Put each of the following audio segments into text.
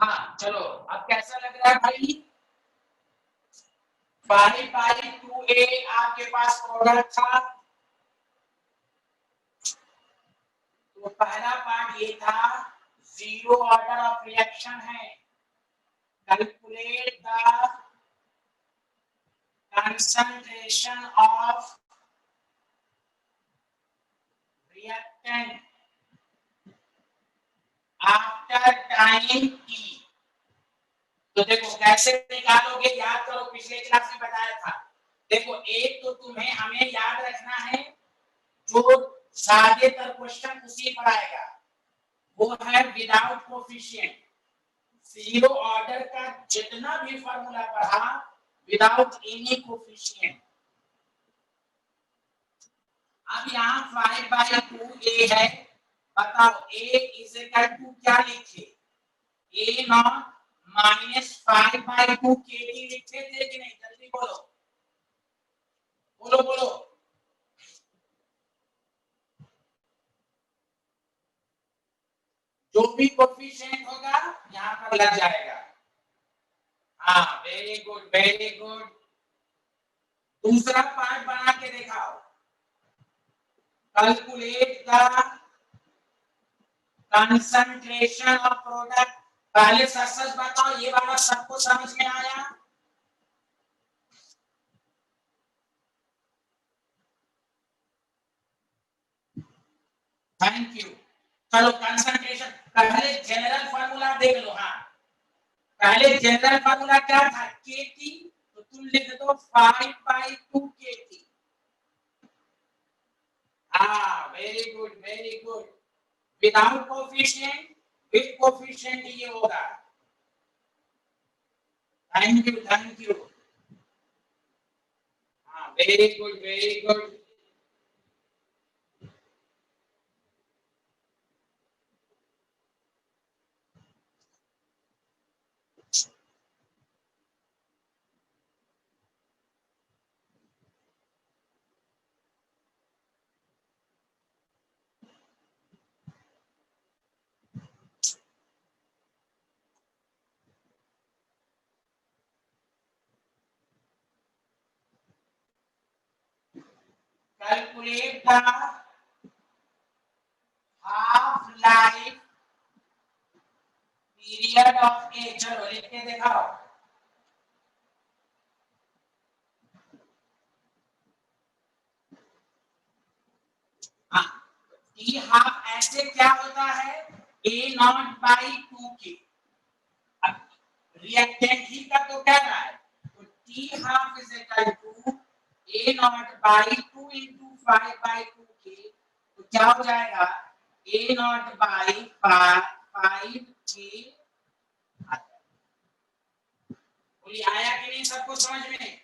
हाँ चलो, अब कैसा लग रहा है भाई? 5/2a आपके पास प्रोडक्ट था। तो पहला पार्ट ये था, जीरो ऑर्डर ऑफ रिएक्शन है। Calculate the concentration of reactant after time t। तो देखो कैसे निकालोगे, याद करो, पिछले क्लास में बताया था। देखो एक तो तुम्हें हमें याद रखना है, जो ज्यादातर क्वेश्चन उसी पर आएगा, वो है विदाउट कोफिशिएंट। जीरो ऑर्डर का जितना भी फॉर्मूला पढ़ा, विदाउट एनी कोफिशिएंट। अब यहाँ 5/2a है। बताओ a इज इक्वल टू क्या लिखे? a नॉट माइनस 5/2 kT लिखे थे कि नहीं? जल्दी बोलो बोलो बोलो। जो भी कोफिशिएंट होगा यहाँ पर लग जाएगा। हाँ वेरी गुड वेरी गुड। दूसरा पार्ट बना के दिखाओ। Calculate the concentration of product. पहले सच सच बताओ, ये वाला सबको समझ में आया? Thank you. चलो कंसंट्रेशन, पहले जनरल फार्मूला देख लो। हाँ पहले जनरल फार्मूला क्या था? केटी। तो तुम लिख दो 5/2 केटी। हाँ very good very good. Without coefficient, with coefficient ये होगा। Thank you thank you. हाँ very good very good. Calculate the half life period of a। चलो लिख के दिखाओ। हाँ टी हाफ ऐसे क्या होता है? a nought by 2k। Reactant ही का तो कह रहा है, तो t half is equal to a nought by 2 into 5/2k। तो क्या हो जाएगा? a nought by 5k। बोलिए आया कि नहीं सबको समझ में?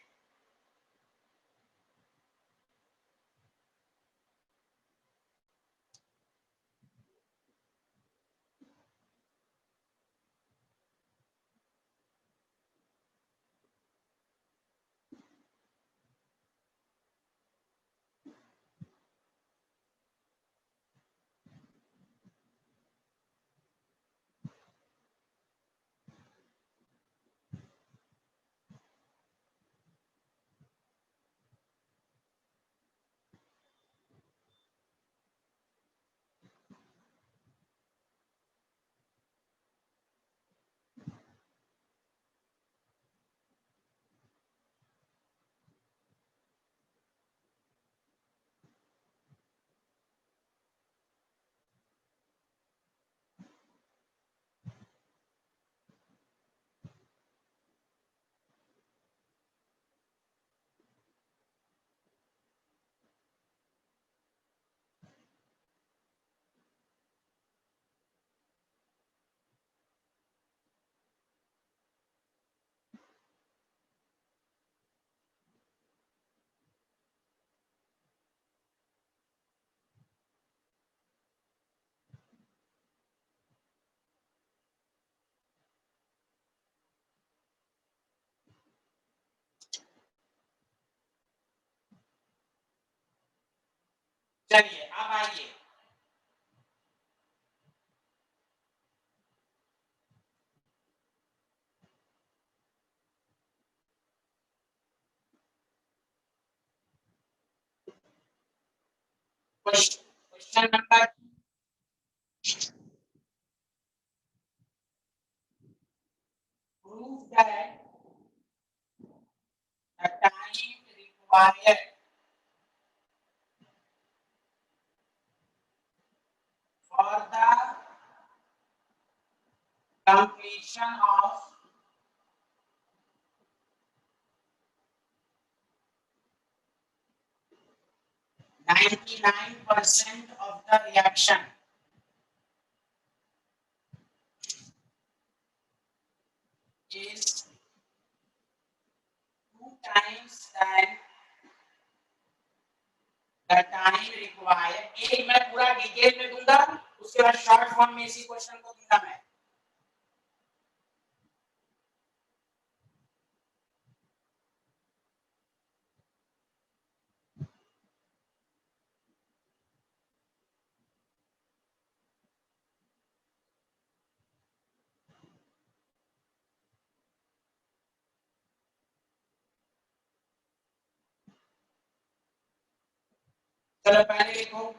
चलिए अब आइए, question number prove that the time required for the completion of 99% of the reaction is 2 times than the time required। एक मैं पूरा डिटेल में दूंगा, उसके बाद शॉर्ट फॉर्म में इसी क्वेश्चन को दूंगा मैं। चलो पहले लिखो,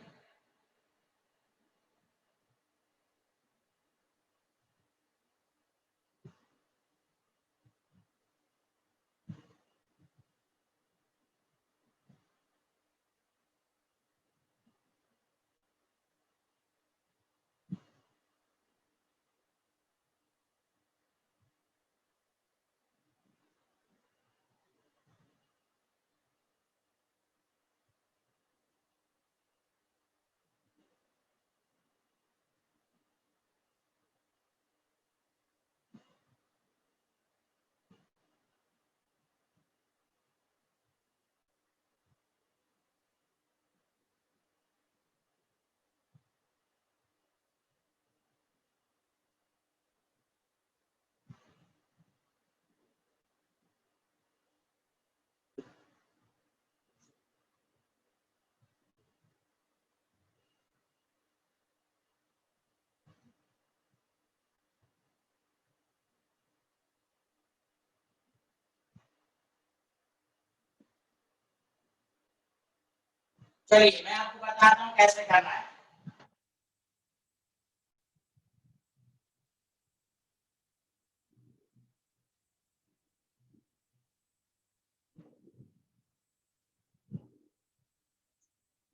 चलिए मैं आपको बताता हूँ कैसे करना है।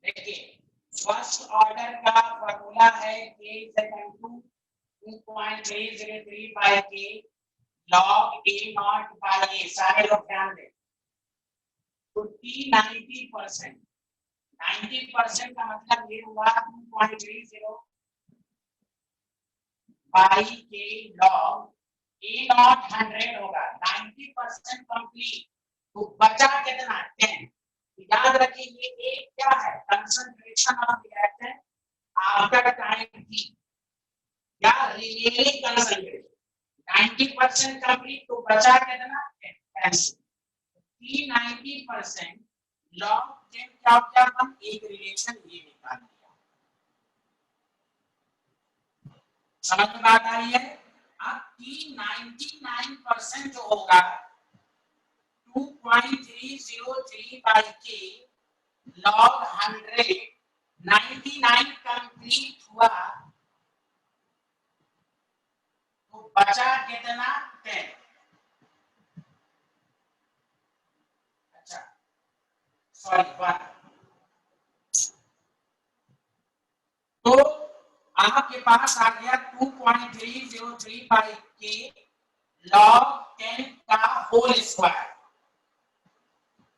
देखिए फर्स्ट ऑर्डर का फॉर्मूला है k is equal to 2.303 by k log a naught by a। सारे लोग ध्यान दें, 90% 90% का मतलब ये हुआ 2.30 by k log a naught 100 होगा, 90% कंप्लीट। तो बचा कितना 10। याद रखिए ये एक क्या है, concentration of reactant after time t या रिमेनिंग कंसंट्रेशन। 90% कंप्लीट तो बचा कितना 10। 90% लॉग 10 क्या होता है, हम एक रिलेशन ये निकाल लिया। समझ में बात आ रही है? अब 99% जो होगा 2.303 by k log 100, 99 कंप्लीट हुआ तो बचा कितना 10। अच्छा सॉरी 1। तो आपके पास आ गया 2.303 by k log 10 का होल स्क्वायर।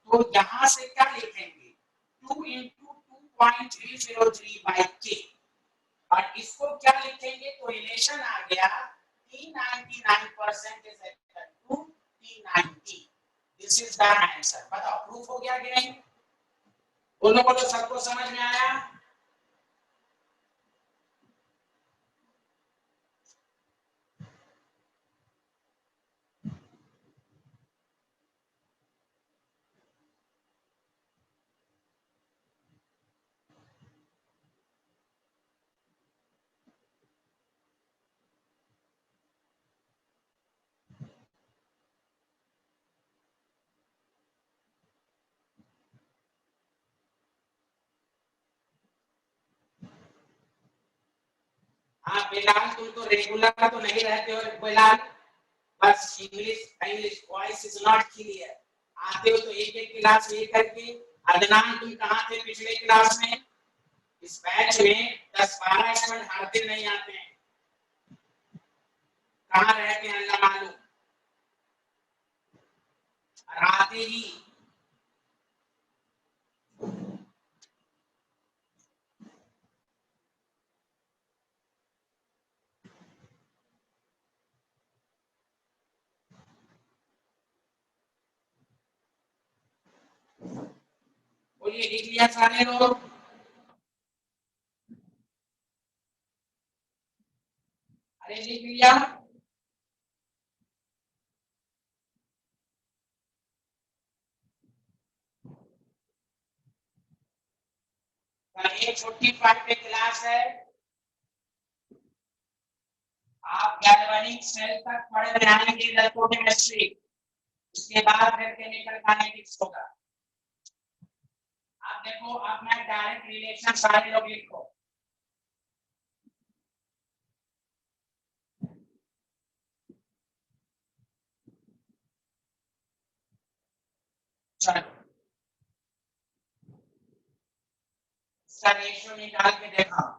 तो यहां से क्या लिखेंगे 2 into 2.303 by k और इसको क्या लिखेंगे, तो रिलेशन आ गया T99% is equal to T90। This is the answer. बताओ प्रूफ हो गया कि नहीं? बोलो बोलो, सबको समझ में आया? हाँ बिलाल, तुम तो रेगुलर तो नहीं रहते हो बिलाल, बस English voice is not clear. आते हो तो एक एक क्लास ले करके। अदनान, तुम कहाँ थे पिछले क्लास में? इस बैच में 10-12 स्टूडेंट हर दिन नहीं आते हैं, कहाँ रहते हैं अल्लाह मालूम। आते ही बोलिए, लिख लिया सारे लोग? अरे लिख लिया? कल 45 पे क्लास है, आप गैल्वेनिक सेल तक पढ़ रहे आएंगे इलेक्ट्रोकेमिस्ट्री, उसके बाद फिर केमिकल काइनेटिक्स होगा। आप देखो, अब मैं डायरेक्ट रिलेशन सारे लोग लिखो। चलो इसका रेशियो निकाल के देखा।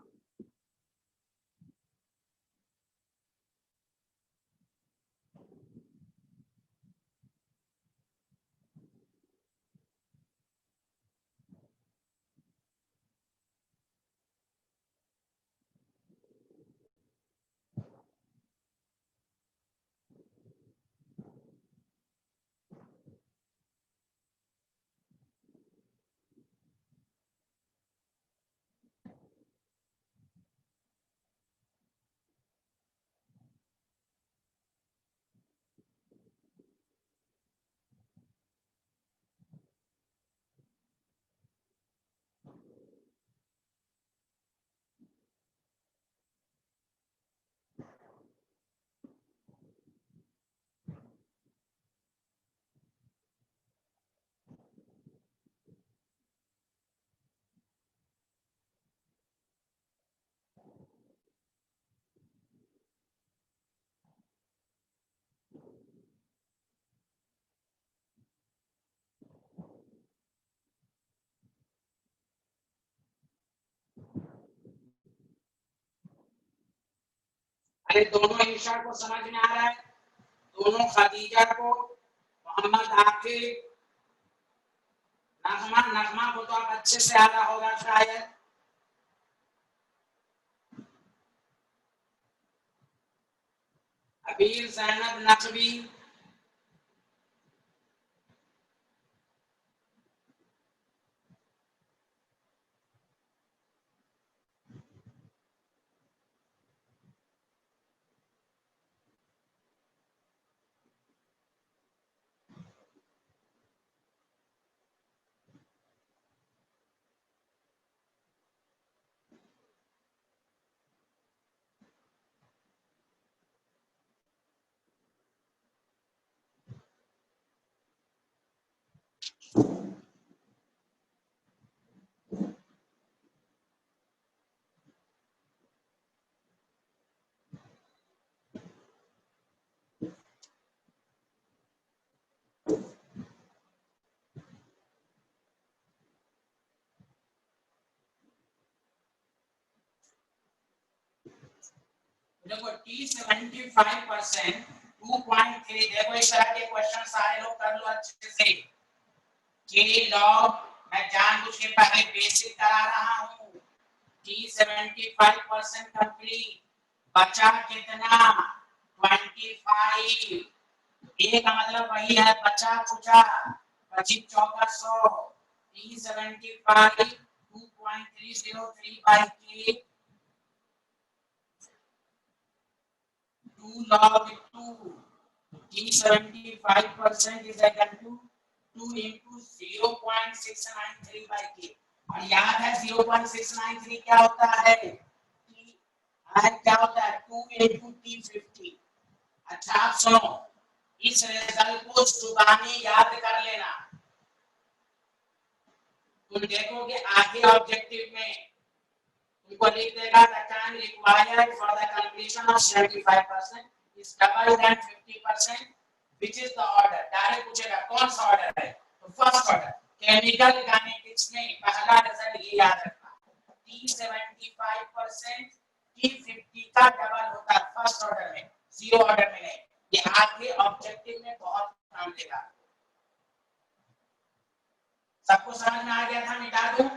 अरे दोनों ईशा को समझ में आ रहा है? दोनों खदीजा को, मोहम्मद आकिब, नगमा को तो आप अच्छे से आता होगा शायद। अबीर, जैनब, नकवी, देखो T75%, 2.3। देखो इस तरह के क्वेश्चन सारे लोग कर लो अच्छे से। के लॉग, मैं जानबूझ के पहले बेसिक करा रहा हूँ। T75% कंप्लीट, बचा कितना? 25। ये का मतलब वही है, बचा कुचा 25-400। T75 2.303 by K, 2 log 2, T75% is equal to 2 into 0.693 by K। और याद है 0.693 क्या होता है? क्या होता है? 2 into T50। अच्छा आप सुनो, इस रिजल्ट को जुबानी याद कर लेना। तुम देखोगे आगे ऑब्जेक्टिव में उनको लिख देगा the time required for the completion of 75% is double than 50%, which is the order. Direct पूछेगा कौन सा ऑर्डर है, तो फर्स्ट ऑर्डर केमिकल काइनेटिक्स में पहला रिजल्ट ये याद रखना, T 75% T 50 का डबल होता है फर्स्ट ऑर्डर में, जीरो ऑर्डर में नहीं। ये आगे ऑब्जेक्टिव में बहुत काम देगा। सबको समझ में आ गया था? मिटा दूं?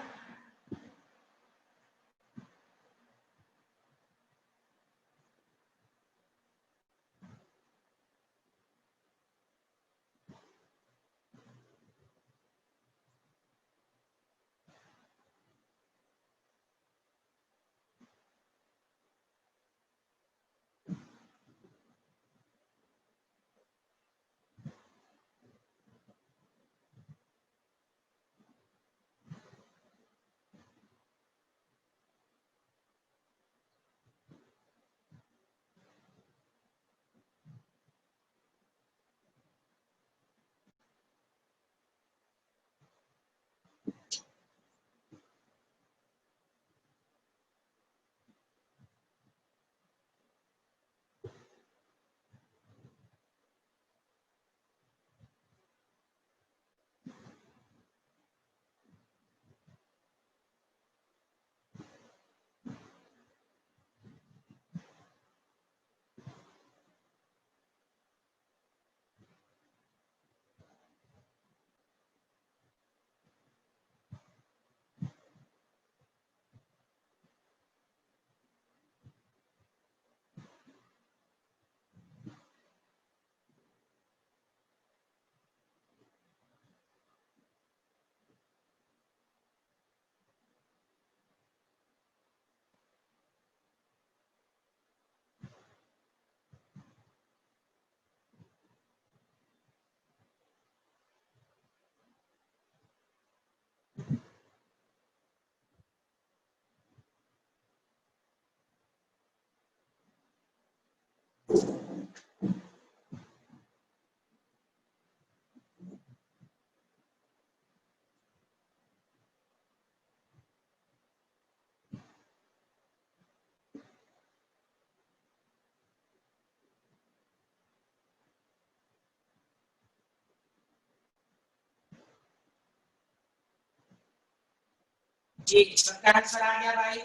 जी, सबका आंसर आ गया भाई?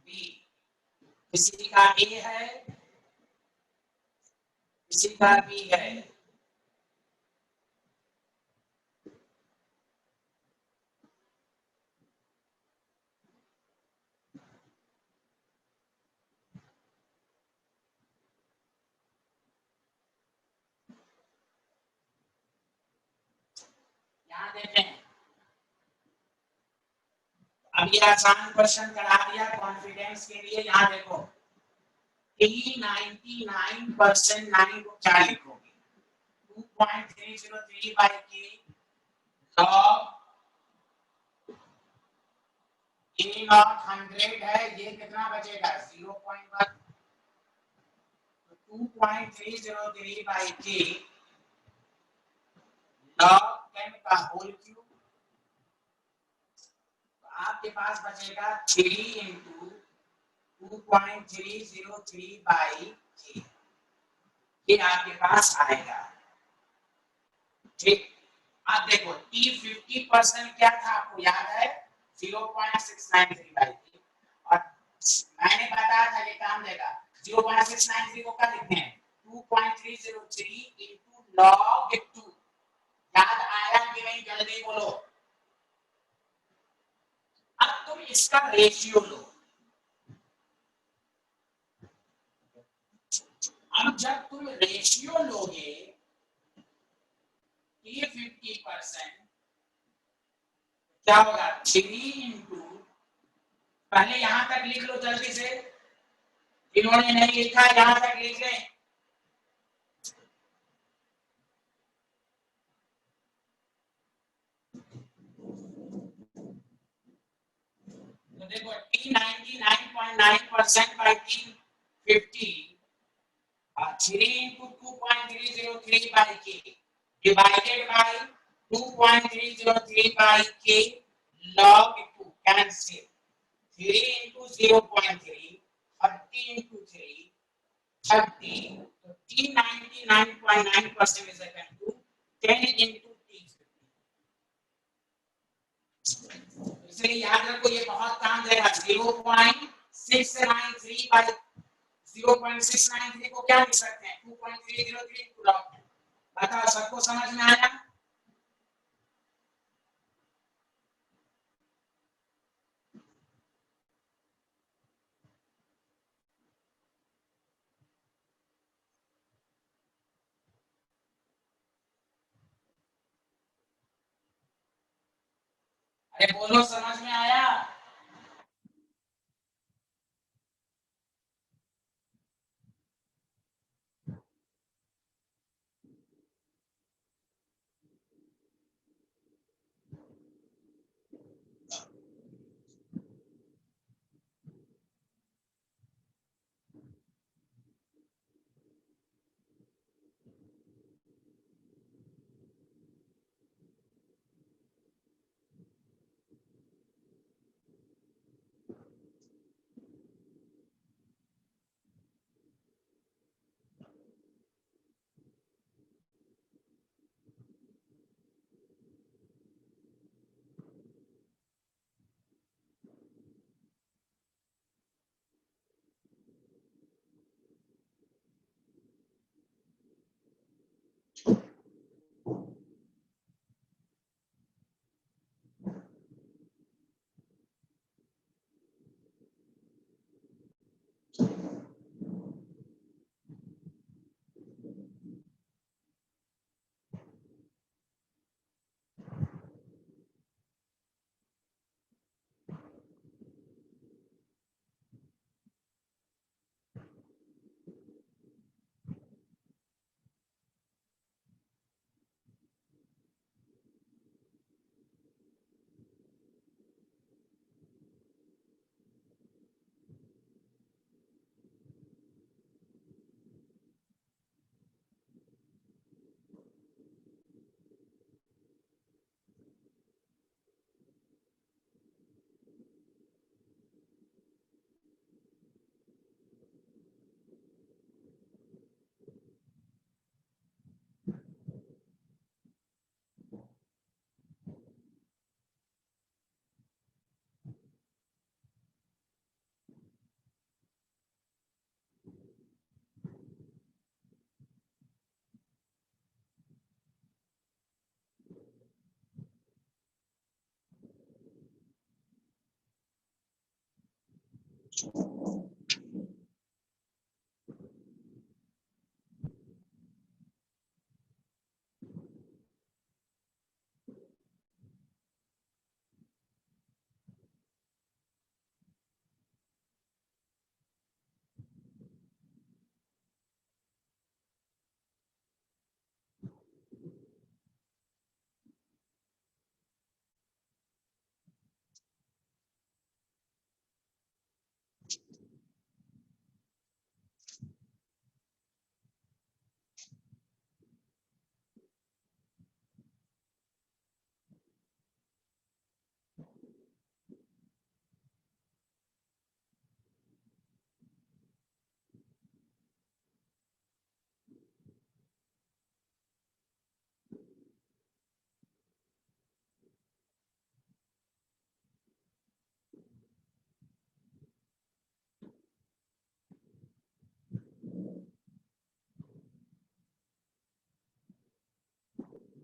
बी। किसी का ए है, किसी का बी है। यहाँ देखें, अब ये आसान क्वेश्चन करा दिया कॉन्फिडेंस के लिए। यहाँ देखो T99% 9 को क्या लिखोगे? 2.303 by K log A not 100 है, ये कितना बचेगा? 0.1। 2.303 by K log 10 का होल क्यूब, आपके पास बचेगा 3 इंटू 2.303 बाई K, ये आपके पास आएगा। ठीक, अब देखो T50% क्या था आपको याद है? 0.693 बाई K, और मैंने बताया था ये काम देगा। 0.693 को क्या लिखते हैं? 2.303 इंटू log 2। याद आया कि नहीं? जल्दी बोलो। अब तुम इसका रेशियो लो। अब जब तुम रेशियो लोगे ये 50% क्या होगा? 3 इंटू, पहले यहां तक लिख लो जल्दी से, इन्होंने नहीं लिखा यहां तक लिख लें। तो देखो T99.9% by T50 3 into 2.303 by K divided by 2.303 by K log 2। Cancel 3 into 0.3 30 into 3 30 तो T99.9% is equal to 10 into T50 इसलिए याद रखो ये बहुत काम देगा 0.693 by 0.693 को क्या लिख सकते हैं 2.303 कूलम बताओ सबको समझ में आया अरे बोलो समझ में आया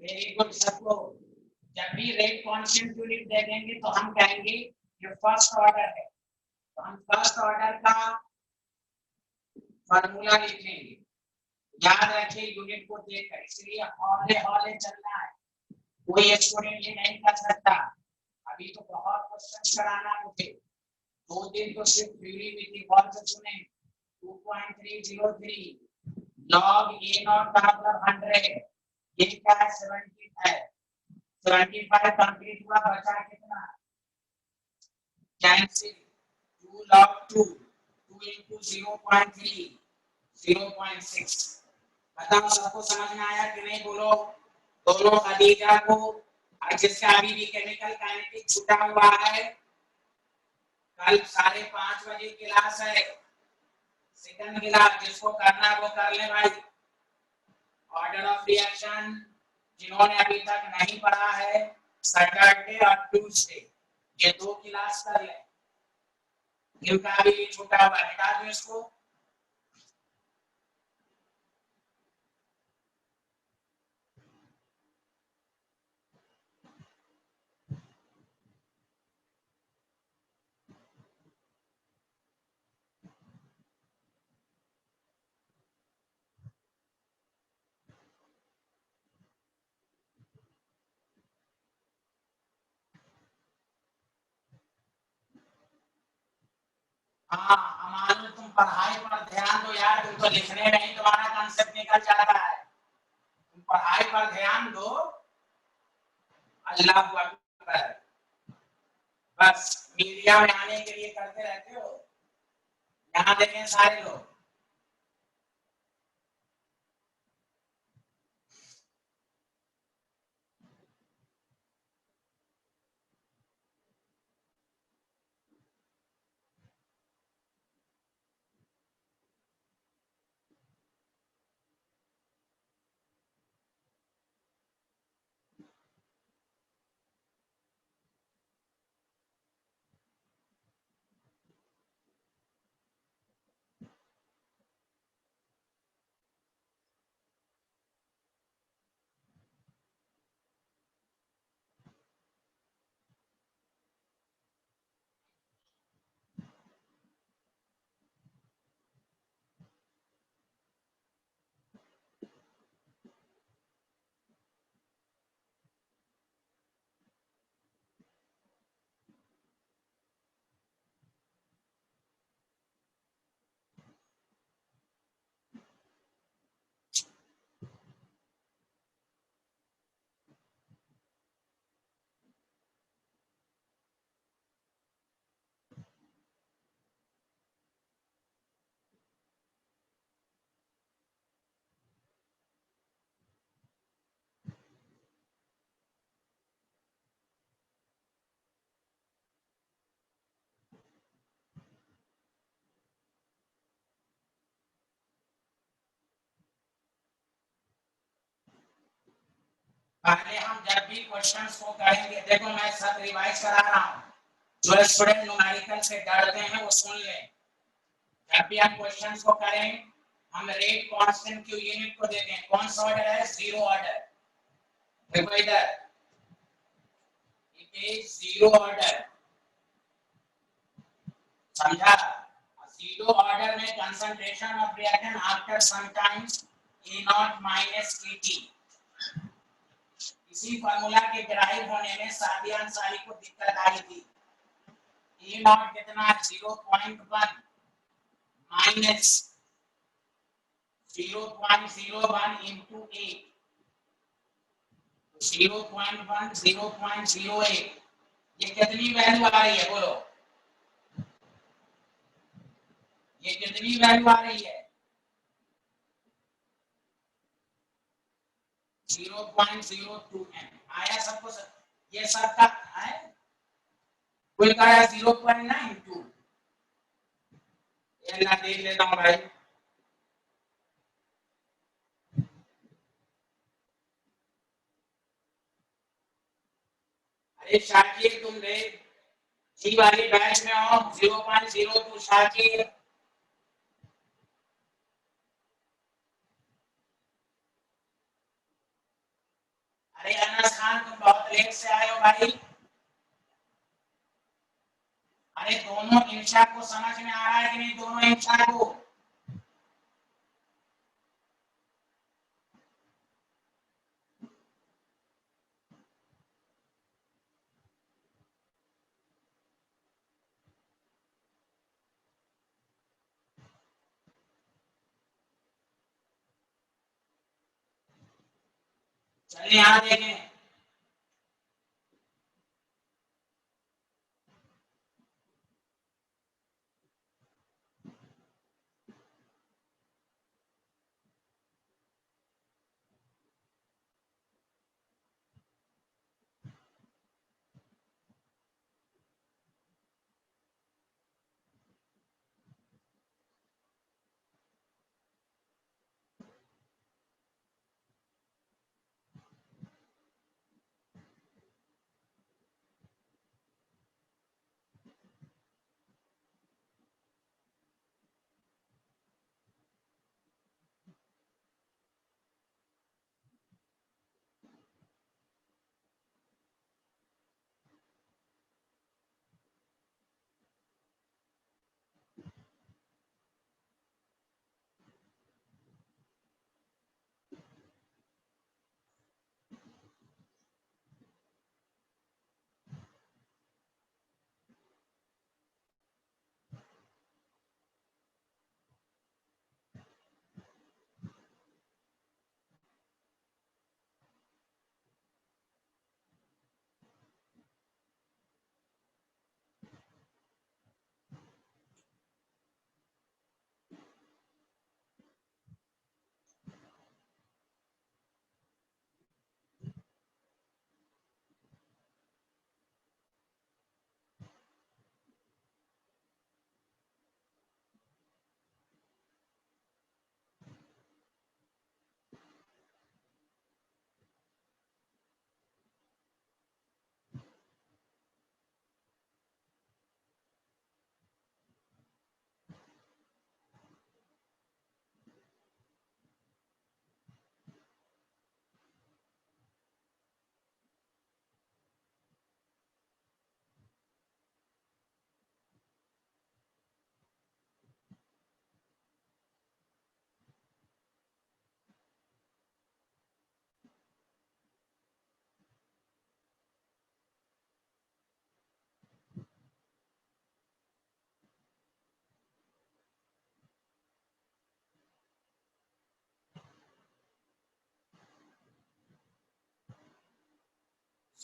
वेरी गुड सबको जब भी रेट कांस्टेंट यूनिट देखेंगे तो हम कहेंगे ये फर्स्ट ऑर्डर है तो हम फर्स्ट ऑर्डर का फार्मूला लिखेंगे याद रखिए यूनिट को देखकर इसलिए हौले हौले चलना है कोई स्टूडेंट ये नहीं कर सकता अभी तो बहुत क्वेश्चन कराना मुझे 2 दिन तो सिर्फ थ्योरी में थी कौन से सुने 2.303 log a naught बराबर 100 ये क्या है 75 कंप्लीट हुआ बचा कितना कैंसिल 2 log 2 2 into 0.3 0.6 बताओ सबको समझ में आया कि नहीं बोलो दोनों खदीजा को जिसका अभी भी केमिकल काइनेटिक छूटा हुआ है कल 5:30 क्लास है, सेकंड क्लास, जिसको करना वो कर ले भाई। ऑर्डर ऑफ रिएक्शन जिन्होंने अभी तक नहीं पढ़ा है, सैटरडे और ट्यूसडे ये 2 क्लास कर ले। इनका भी छूटा हुआ हटा दो इसको। हाँ अमानुष, तुम पढ़ाई पर ध्यान दो यार, तुम तो लिखने में ही तुम्हारा कॉन्सेप्ट निकल जाता है। तुम पढ़ाई पर ध्यान दो। अल्लाह अकबर। बस मीडिया में आने के लिए करते रहते हो। यहाँ देखें सारे लोग। पहले हम जब भी क्वेश्चंस को करेंगे, देखो मैं सब रिवाइज करा रहा हूँ। जो स्टूडेंट न्यूमेरिकल से डरते हैं वो सुन लें। जब भी हम क्वेश्चंस को करें, हम रेट कांस्टेंट क्यू यूनिट को देते हैं। कौन सा ऑर्डर है? Zero order. देखो इधर, इट इज जीरो ऑर्डर। समझा? जीरो ऑर्डर में concentration of reactant after some times E naught minus Kt। इसी फार्मूला के डिराइव होने में सादिया अंसारी को दिक्कत आई थी। E नॉट कितना? 0.1 माइनस 0.01 into 8, 0.1 0.08। ये कितनी वैल्यू आ रही है बोलो? ये कितनी वैल्यू आ रही है? 0.02 आया सबको? ये सबका है। कोई कहा 0.92। ये ना देख लेता हूँ भाई। अरे शाकिर तुम रे जी वाली बैच में आओ। 0.02 शाकिर। अरे अनस खान तुम बहुत लेट से आए हो भाई। अरे दोनों इंशा को समझ में आ रहा है कि नहीं? दोनों इंशा को। चलिए यहाँ देखें।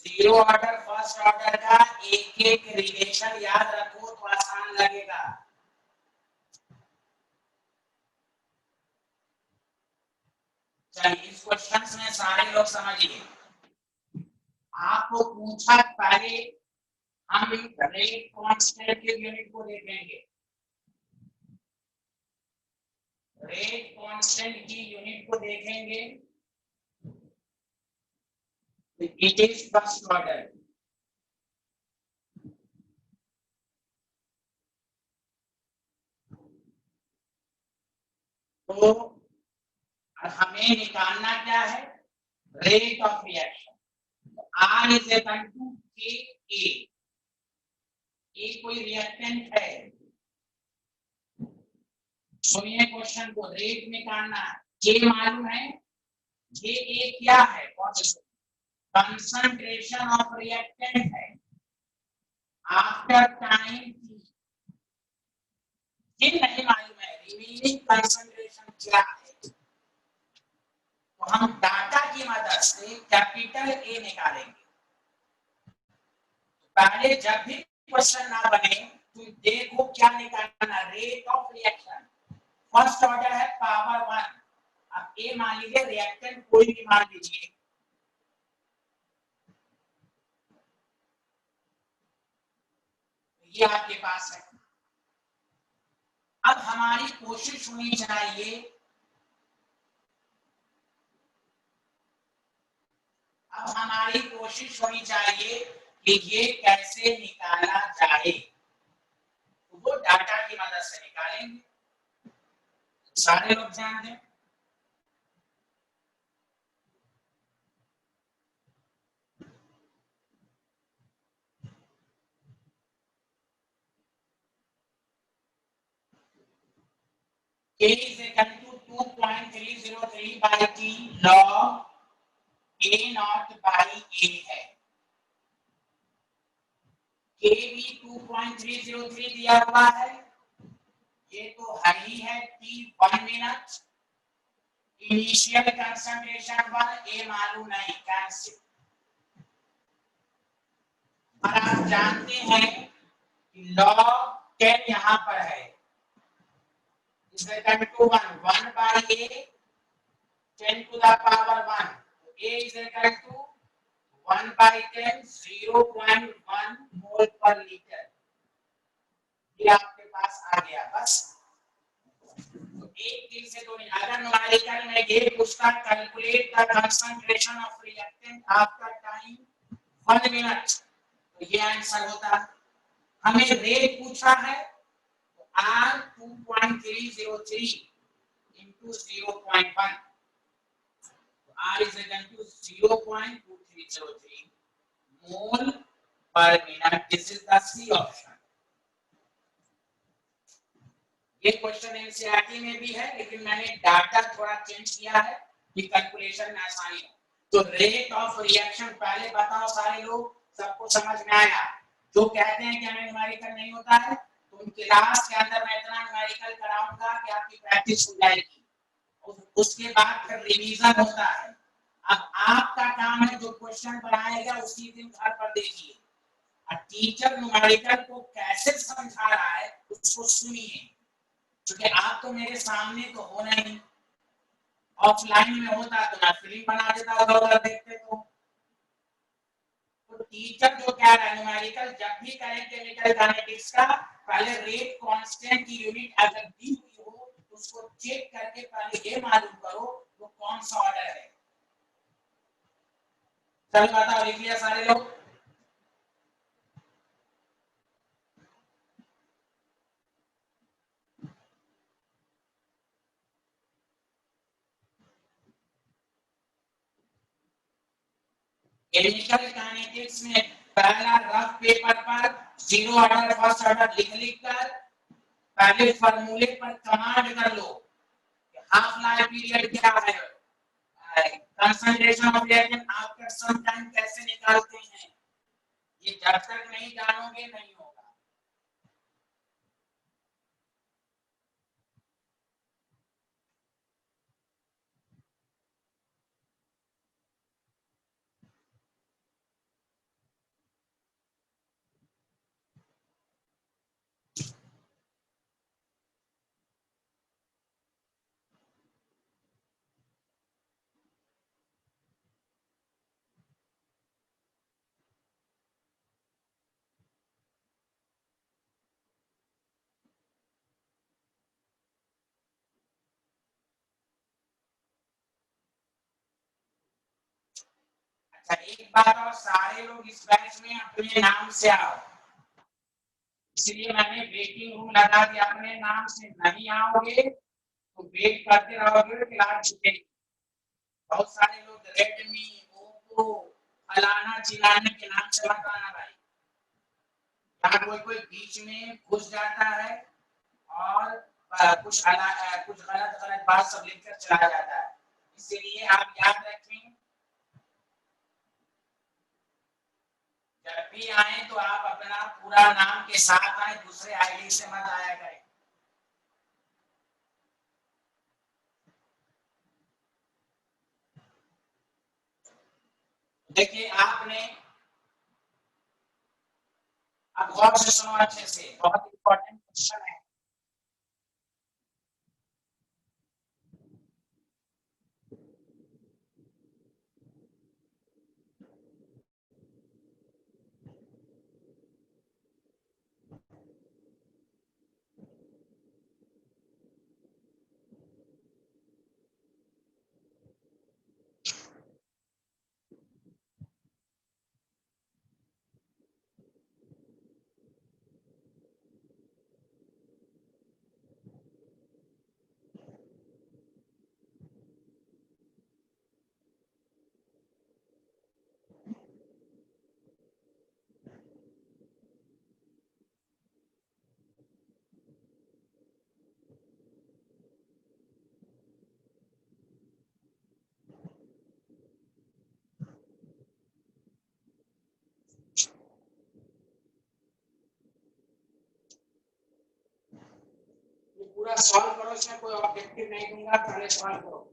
जीरो ऑर्डर फर्स्ट ऑर्डर का एक एक रिलेशन याद रखो तो आसान लगेगा। चलिए इस क्वेश्चन में सारे लोग समझिए। आपको पूछा पहले हम रेट कांस्टेंट के यूनिट को देखेंगे। रेट कांस्टेंट की यूनिट को देखेंगे। It is first order. तो हमें निकालना क्या है? Rate of reaction. R is equal to K A कोई रिएक्टेंट है। सुनिए क्वेश्चन को, रेट निकालना है। ये मालूम है ये ए क्या है? कंसंट्रेशन ऑफ रिएक्टेंट है आफ्टर टाइम टी। ये नहीं मालूम है रिमेनिंग कंसंट्रेशन क्या है। तो हम डाटा की मदद से कैपिटल ए निकालेंगे। पहले जब भी क्वेश्चन ना बने तो देखो क्या निकालना, rate of reaction. First order है पावर 1। अब ए मान लीजिए रिएक्टेंट कोई भी मान लीजिए, ये आपके पास है। अब हमारी कोशिश होनी चाहिए, अब हमारी कोशिश होनी चाहिए कि ये कैसे निकाला जाए। तो वो डाटा की मदद से निकालेंगे। सारे लोग ध्यान दें। K is equal to 2.303 by T log A naught by A है। K भी 2.303 दिया हुआ है, ये तो है ही है। T 1 minute, initial concentration 1, A मालूम नहीं, कैंसिल। और आप जानते हैं कि log 10 यहाँ पर है, is equal to 1 by A 10 to the power 1, A is equal to 1 by 10 0.1 मोल पर लीटर। ये आपके पास आ गया। बस तो एक दिन से तो नहीं, अगर न्यूमेरिकल में ये पूछता calculate the concentration of reactant after time 1 minute, तो ये आंसर होता। हमें रेट पूछा है तो R 2.303 into 0.1, R is equal to 0.2303 mole per minute. This is the C option. ये क्वेश्चन एनसीईआरटी में भी है, लेकिन मैंने डाटा थोड़ा चेंज किया है कि कैलकुलेशन में आसानी हो। तो रेट ऑफ रिएक्शन पहले बताओ सारे लोग, सबको समझ में आया? जो कहते हैं कि हमें न्यूमेरिकल नहीं होता है, तो क्लास के अंदर मैं इतना न्यूमेरिकल कराऊंगा कि आपकी प्रैक्टिस हो जाएगी। उसके बाद फिर रिवीजन होता है। अब आपका काम है जो क्वेश्चन बनाएगा उसी दिन घर पर देखिए, और टीचर न्यूमेरिकल को कैसे समझा रहा है उसको सुनिए, क्योंकि आप तो मेरे सामने तो हो नहीं। ऑफलाइन में होता तो मैं फिल्म बना देता, उधर देखते। तो टीचर जो कह रहा है न्यूमेरिकल जब भी करें केमिकल काइनेटिक्स का, पहले रेट कांस्टेंट की यूनिट अगर दी हुई हो उसको चेक करके पहले ये मालूम करो वो कौन सा ऑर्डर है। चल बताओ, लिख लिया सारे लोग? केमिकल काइनेटिक्स में पहला रफ पेपर पर जीरो ऑर्डर फर्स्ट ऑर्डर लिख कर पहले फॉर्मूले पर कमांड कर लो। हाफ लाइफ पीरियड क्या है, concentration of reactant after some time कैसे निकालते हैं, ये जब तक नहीं जानोगे नहीं होगा। एक बात और, सारे लोग इस बैच में अपने नाम से आओ, इसलिए मैंने वेटिंग रूम लगा दिया। अपने नाम से नहीं आओगे तो वेट करते रहोगे, क्लास छूटेगी। बहुत सारे लोग रेडमी, ओप्पो, फलाना चिलाना के नाम से मत आना भाई। यहाँ कोई कोई बीच में घुस जाता है और कुछ गलत गलत बात सब लिखकर चला जाता है। इसलिए आप याद रखें, जब भी आए तो आप अपना पूरा नाम के साथ आए, दूसरे आईडी से मत आया करें। देखिए आपने अब गौर से सुनो अच्छे से, बहुत इंपॉर्टेंट क्वेश्चन है। पूरा सॉल्व करो, इसमें कोई ऑब्जेक्टिव नहीं दूंगा, पहले सॉल्व करो।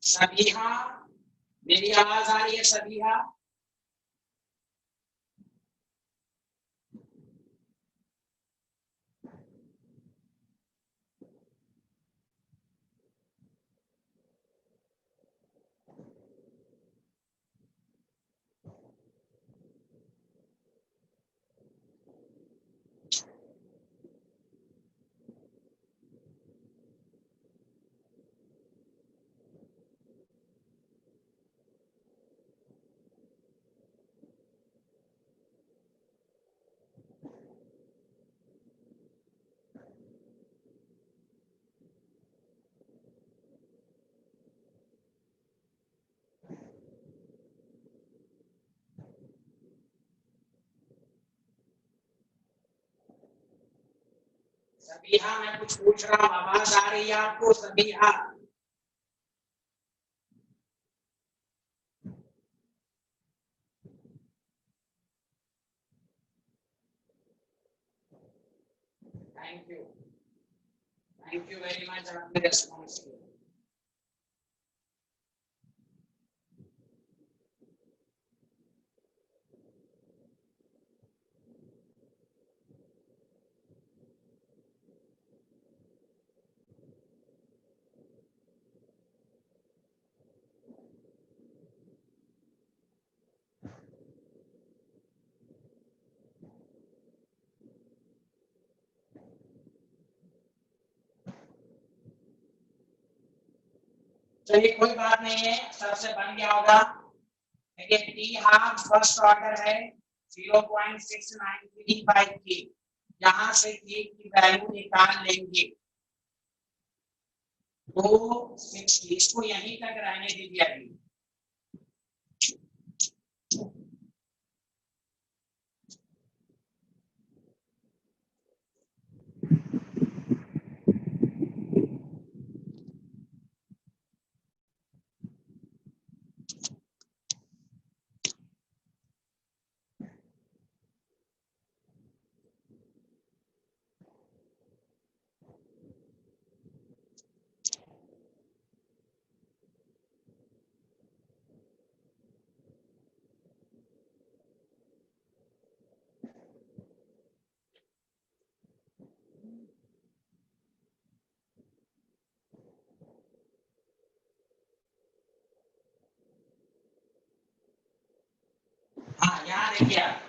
सबिहा, मेरी आवाज आ रही है सबिहा? सबिहा, मैं कुछ पूछ रहा हूँ, आवाज आ रही है आपको Sabiha? Thank you very much आपने रेस्पॉन्स किया। चलिए कोई बात नहीं है, सबसे बन गया होगा। देखिए टी हाफ फर्स्ट ऑर्डर है 0.693 के, यहाँ से के की वैल्यू निकाल लेंगे 260, इसको यहीं तक रहने दीजिए अभी। हाँ यहाँ देखिए आप,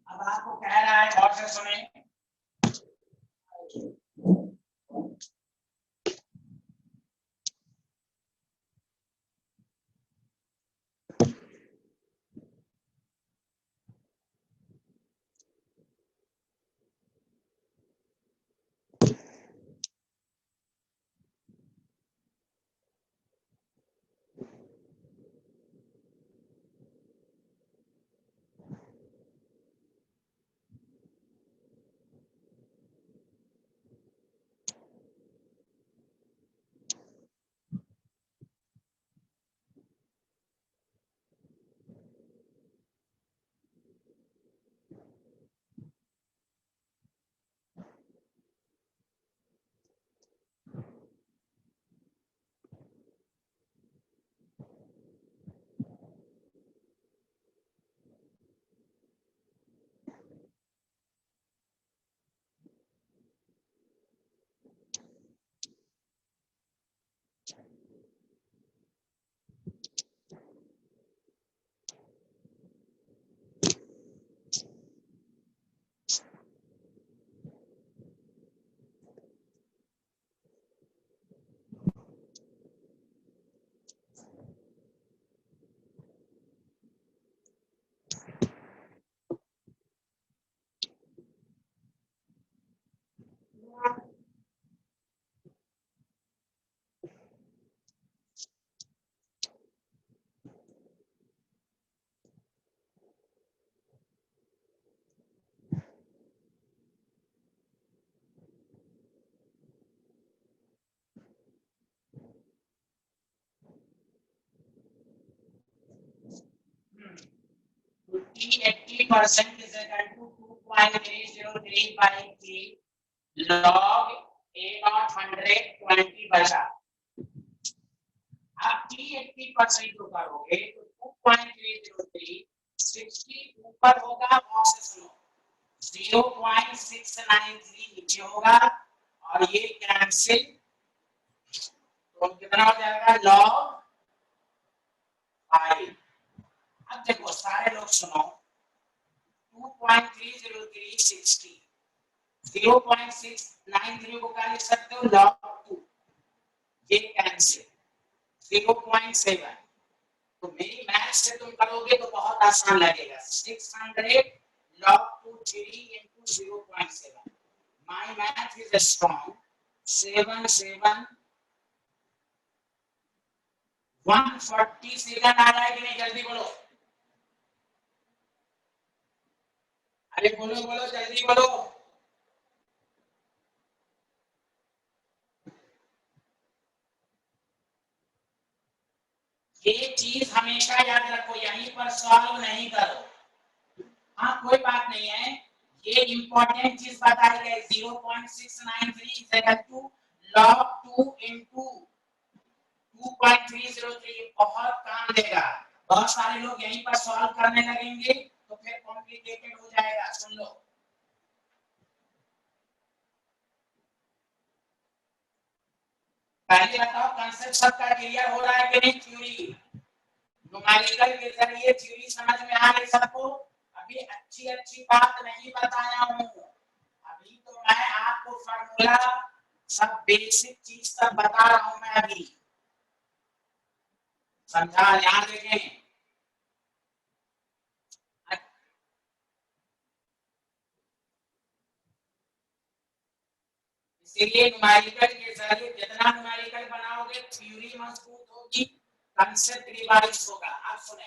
अब आपको कह रहा है गौर से सुने, T 80% is equal to 2.303 by K log A naught 120 बचा। आप T 80% जो करोगे तो 2.303 60 ऊपर होगा, और से सुनो 0.693 नीचे होगा, और ये कैंसिल, तो कितना हो जाएगा लॉग 5। अब देखो सारे लोग सुनो, 2.303 60 0.693 को क्या लिख सकते हो log 2, ये कैंसिल 0.7। तो मेरी मैथ से तुम करोगे तो बहुत आसान लगेगा, 600 log 2 3 into 0.7। My math is strong। 7 7 140 second आ रहा है कि नहीं, जल्दी बोलो, अरे बोलो बोलो जल्दी बोलो। ये चीज हमेशा याद रखो, यहीं पर सॉल्व नहीं करो। हाँ कोई बात नहीं है, ये इंपॉर्टेंट चीज बताई गई 0.693 is equal to log 2 into 2.303, बहुत काम देगा। बहुत सारे लोग यहीं पर सॉल्व करने लगेंगे तो फिर कॉम्प्लिकेटेड हो जाएगा। सुन लो, पहले बताओ कंसेप्ट सबका क्लियर हो रहा है कि नहीं, थ्योरी न्यूमेरिकल के जरिए थ्योरी समझ में आ गई सबको। अभी अच्छी अच्छी बात नहीं बताया हूँ, अभी तो मैं आपको फॉर्मूला सब बेसिक चीज सब बता रहा हूँ मैं अभी। समझा? यहाँ देखें, इसीलिए न्यूमेरिकल के जरिए जितना न्यूमेरिकल बनाओगे थ्योरी मजबूत होगी, कंसेप्ट रिवाइज होगा। आप सुने,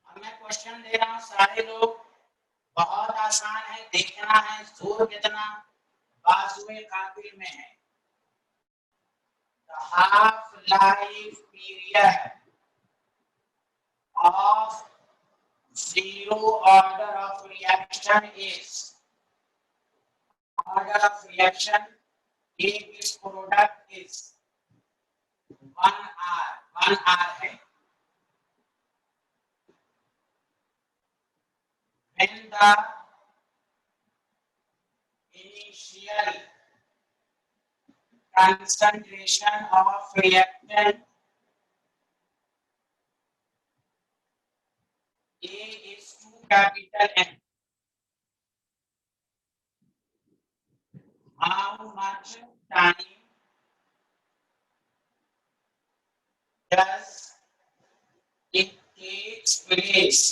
अब मैं क्वेश्चन दे रहा हूँ, सारे लोग, बहुत आसान है, देखना है जोर कितना बाजुए कातिल में है। The half life period of zero order of reaction is, order of reaction एक इस प्रोडक्ट इज 1 आर है। When the initial concentration of reactant A is to capital N, how much time does it takes place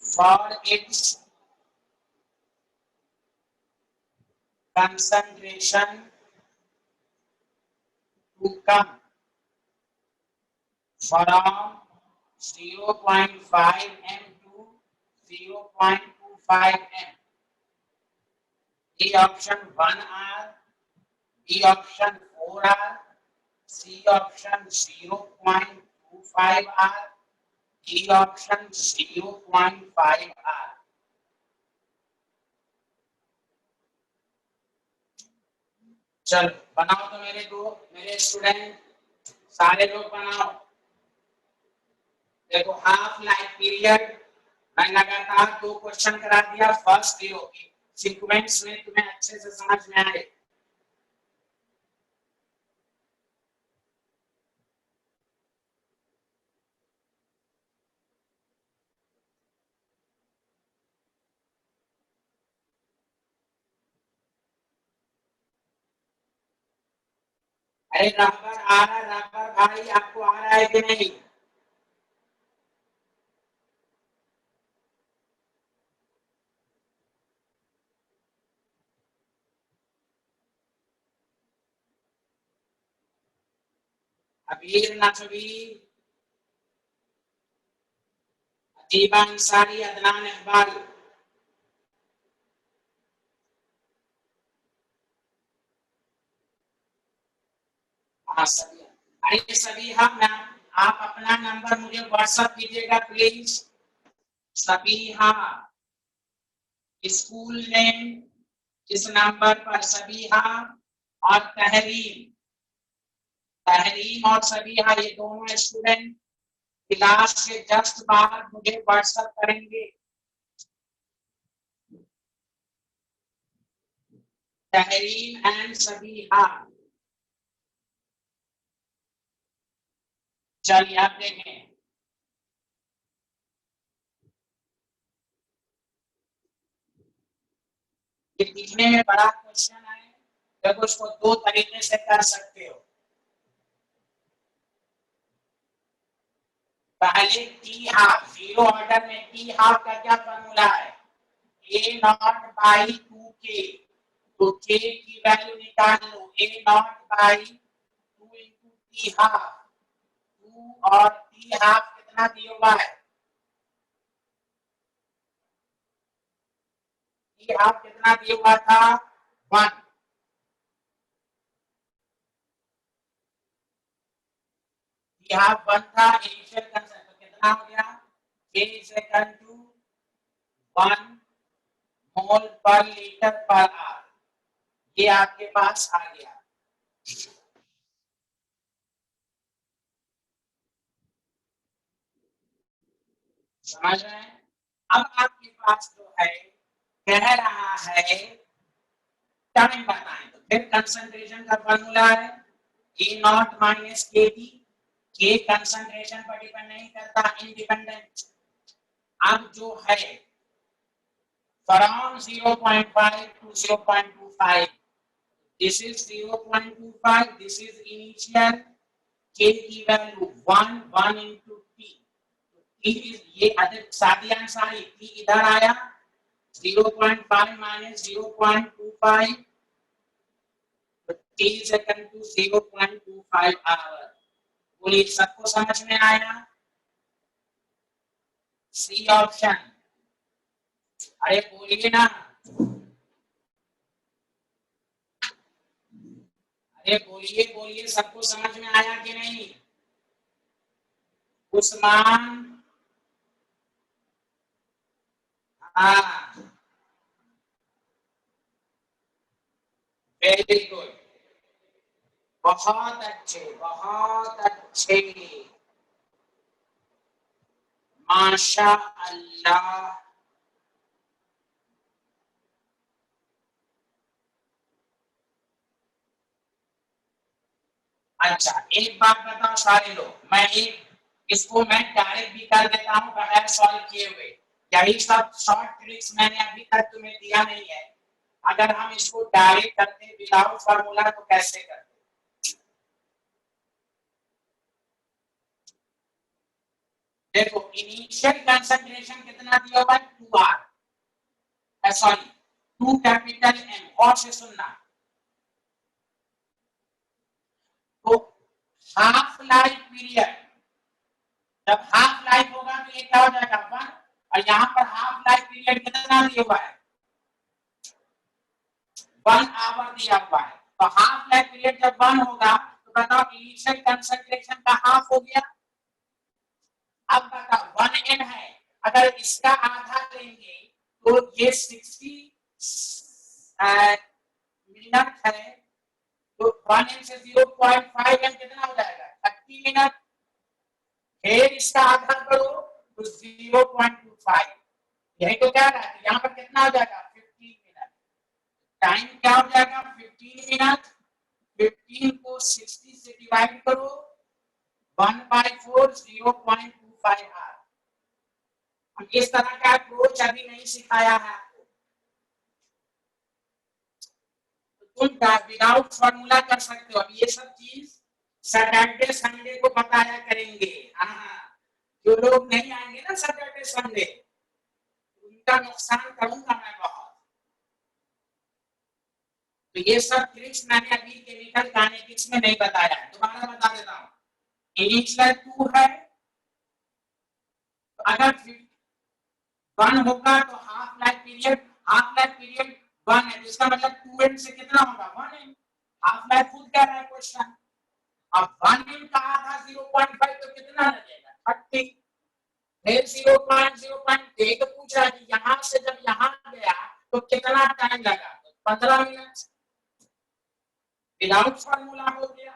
for its concentration to come from 0.5 m to 0.25 m? A option 1 hour, B option 4 hour, C option 0.25 hour, D option 0.5 hour. चलो बनाओ तो मेरे student सारे लोग बनाओ। देखो half life period मैं लगातार 2 क्वेश्चन करा दिया, फर्स्ट 0 की सीक्वेंस में तुम्हें अच्छे से समझ में आए। अरे नंबर आ रहा, नंबर भाई आपको आ रहा है कि नहीं? अबीर नकवी, अतीबा अंसारी, अदनान इकबाल। हाँ सभी, अरे सभी हम आप अपना नंबर मुझे व्हाट्सएप कीजिएगा प्लीज। सभी हाँ, स्कूल नेम इस नंबर पर सभी हाँ, और तहरीम, तहरीम और सभी हाँ, ये दोनों स्टूडेंट क्लास के जस्ट बाद मुझे व्हाट्सएप करेंगे। तहरीम एंड सभी हाँ। चलिए आप देखें, ये दिखने में बड़ा क्वेश्चन है, जब उसको 2 तरीके से कर सकते हो। पहले टी हाफ, जीरो ऑर्डर में टी हाफ का क्या फॉर्मूला है? ए नॉट बाई 2k, तो k की वैल्यू निकाल लो, a nought by 2 into t half. 2 और टी हाफ कितना दिया हुआ है? टी हाफ कितना दिया हुआ था? 1। टी हाफ 1 था, इनिशियल कंसेंट तो कितना हो गया? k is equal to 1 मोल पर लीटर पर आवर। ये आपके पास आ गया। समझ रहे हैं? अब आपके पास जो है कह रहा है टाइम बताएं, तो फिर कंसंट्रेशन का फॉर्मूला है ए नॉट माइनस के टी। के कंसंट्रेशन पर डिपेंड नहीं करता, इंडिपेंडेंट। अब जो है from 0.5 to 0.25, this is 0.25, this is initial, k की value 1 into t, t is ये अधिक सादियां सारी t इधर आया 0.5 minus 0.25, t is equal to 0.25 hour। बोलिए सबको समझ में आया? सी ऑप्शन, अरे बोलिए ना, अरे बोलिए बोलिए, सबको समझ में आया कि नहीं? उस्मान, हाँ, वेरी गुड, बहुत अच्छे, बहुत अच्छे, माशा अल्लाह। अच्छा एक बात बताओ सारे लोग, मैं एक इसको मैं डायरेक्ट भी कर देता हूँ बगैर सॉल्व किए हुए। यही सब शॉर्ट ट्रिक्स मैंने अभी तक तुम्हें दिया नहीं है। अगर हम इसको डायरेक्ट करते विदाउट फार्मूला तो कैसे करते? देखो इनिशियल कंसंट्रेशन कितना दिया हुआ है 2R, सॉरी 2 कैपिटल M, और से सुनना। तो हाफ लाइफ पीरियड, जब हाफ लाइफ होगा तो ये क्या हो जाएगा 1, और यहाँ पर हाफ लाइफ पीरियड कितना दिया हुआ है 1 आवर दिया हुआ है। तो हाफ लाइफ पीरियड जब 1 होगा तो बताओ इनिशियल कंसंट्रेशन का हाफ हो गया। अब बताओ 1 m है, अगर इसका आधा लेंगे तो ये 60 मिनट है, तो 1 m से 0.5 m कितना हो जाएगा 30 मिनट। फिर इसका आधा करो तो 0.25, यही तो क्या रहा है, यहाँ पर कितना हो जाएगा 15 मिनट। टाइम क्या हो जाएगा 15 मिनट, 15 को 60 से डिवाइड करो 1/4, 0.25 आर। हम इस तरह का अप्रोच अभी नहीं सिखाया है आपको, तो तुम विदाउट फॉर्मूला कर सकते हो। अब ये सब चीज सैटरडे संडे को बताया करेंगे। हाँ, जो लोग नहीं आएंगे ना सैटरडे संडे, उनका नुकसान करूंगा मैं बहुत। तो ये सब ट्रिक्स मैंने अभी केमिकल काइनेटिक्स में नहीं बताया है, दोबारा बता देता हूँ। इनिशियल 2 है, तो अगर 1 होगा तो हाफ लाइफ पीरियड 1 है, इसका मतलब 2n से कितना होगा 1n। हाफ लाइफ खुद कह रहा है क्वेश्चन। अब 1n का आधा 0.5 तो कितना लगेगा 30, फिर 0.0 यही तो पूछ रहा है कि यहाँ से जब यहाँ गया तो कितना टाइम लगा, तो 15 मिनट विदाउट फॉर्मूला हो गया।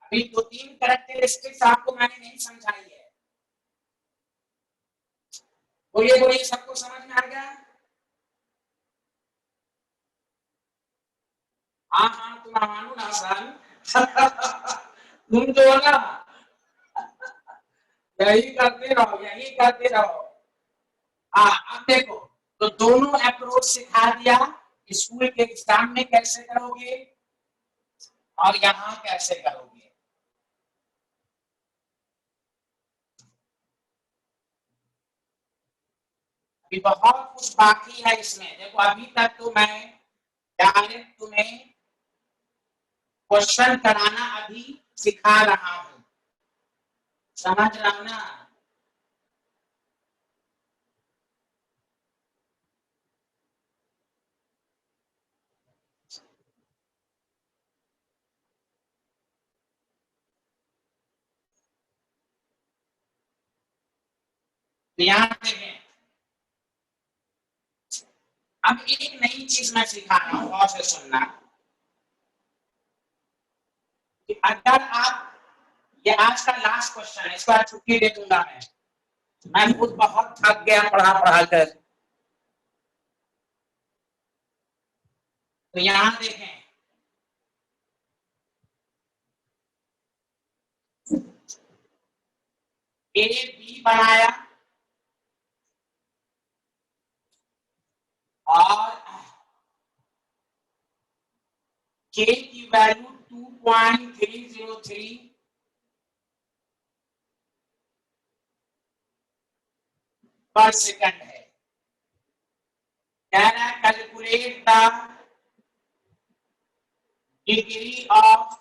अभी 2-3 कैरेक्टरिस्टिक्स आपको मैंने नहीं समझाई है। बोलिए बोलिए, सबको समझ में आ गया? हाँ हाँ, तुम मानो ना सर तुम जो है ना यही करते रहो, यही करते रहो। हाँ अब देखो, तो दोनों अप्रोच सिखा दिया, स्कूल के एग्जाम में कैसे करोगे और यहाँ कैसे करोगे। अभी बहुत कुछ बाकी है इसमें। देखो अभी तक तो मैं डायरेक्ट तुम्हें क्वेश्चन कराना अभी सिखा रहा हूँ, समझ रहा हूँ ना। तो यहाँ देखें, अब एक नई चीज मैं सिखा रहा हूं, और से सुनना कि अगर आप, ये आज का लास्ट क्वेश्चन है, इसको आज छुट्टी दे दूंगा मैं खुद बहुत थक गया पढ़ा कर। तो यहां देखें, ए बी बनाया और के की वैल्यू 2.303 पर सेकंड है। कह रहा है कैलकुलेट द डिग्री ऑफ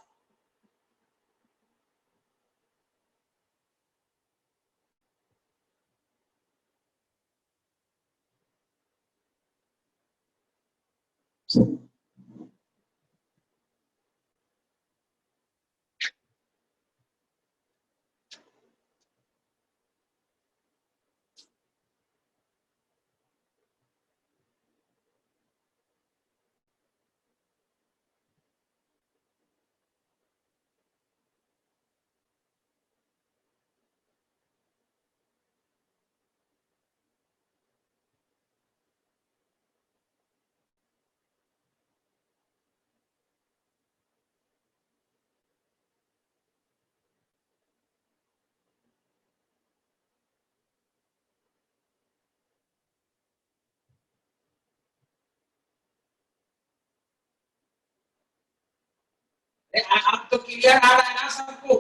अब तो क्लियर आ रहा है ना सबको?